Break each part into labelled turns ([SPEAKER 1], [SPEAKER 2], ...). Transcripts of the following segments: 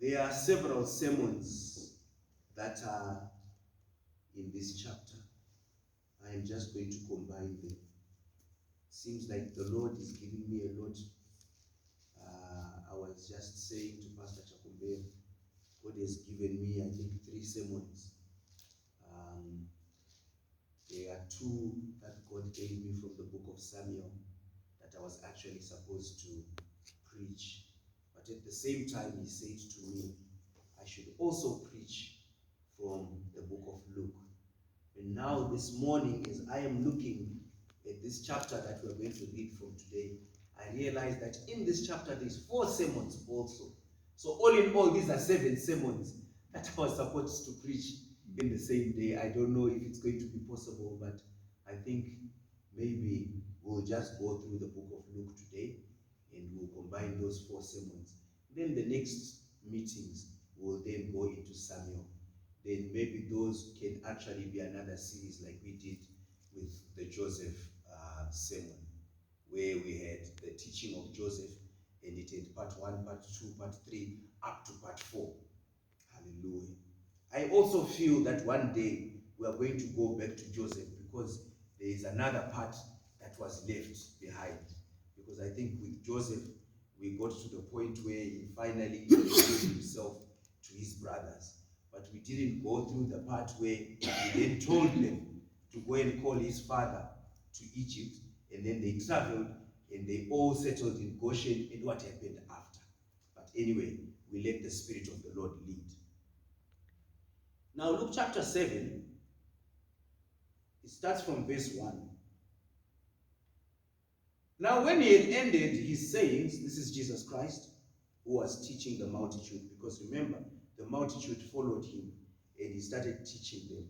[SPEAKER 1] There are several sermons that are in this chapter. I am just going to combine them. Seems like the Lord is giving me a lot. I was just saying to Pastor Chakumbe, God has given me, I think, 3 sermons. There are 2 that God gave me from the book of Samuel that I was actually supposed to preach. But at the same time, he said to me, I should also preach from the book of Luke. And now this morning, as I am looking at this chapter that we're going to read from today, I realize that in this chapter there's 4 sermons also. So all in all, these are 7 sermons that I was supposed to preach in the same day. I don't know if it's going to be possible, but I think maybe we'll just go through the book of Luke today and we'll combine those 4 sermons. Then the next meetings will then go into Samuel. Then maybe those can actually be another series like we did with the Joseph sermon, where we had the teaching of Joseph, and it had part 1, part 2, part 3, up to part 4. Hallelujah. I also feel that one day we are going to go back to Joseph, because there is another part that was left behind. Because I think with Joseph, we got to the point where he finally introduced himself to his brothers. But we didn't go through the part where he then told them to go and call his father to Egypt, and then they traveled and they all settled in Goshen, and what happened after. But anyway, we let the Spirit of the Lord lead. Now Luke chapter 7, it starts from verse 1. Now when he had ended his sayings, this is Jesus Christ, who was teaching the multitude, because remember, the multitude followed him, and he started teaching them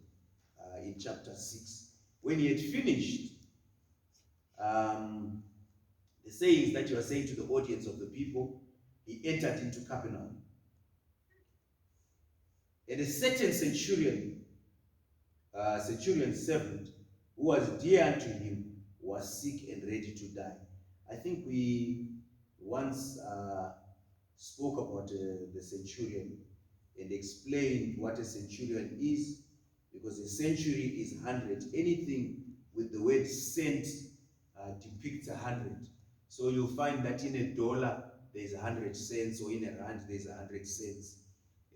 [SPEAKER 1] in chapter 6. When he had finished the sayings that he was saying to the audience of the people, he entered into Capernaum. And a certain centurion's servant, who was dear unto him, was sick and ready to die. I think we once spoke about the centurion and explained what a centurion is, because a century is 100. Anything with the word cent depicts 100. So you'll find that in a dollar there's 100 cents, or in a rand there's 100 cents.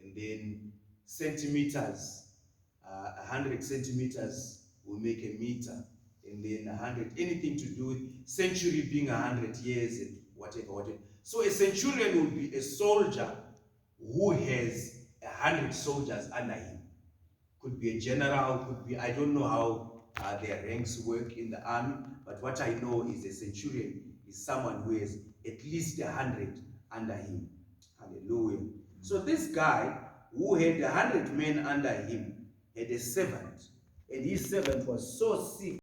[SPEAKER 1] And then centimeters, 100 centimeters will make a meter, and then 100, anything to do with century being 100 years and whatever. So a centurion would be a soldier who has 100 soldiers under him. Could be a general, could be, I don't know how their ranks work in the army, but what I know is a centurion is someone who has at least 100 under him. Hallelujah. So this guy who had 100 men under him had a servant, and his servant was so sick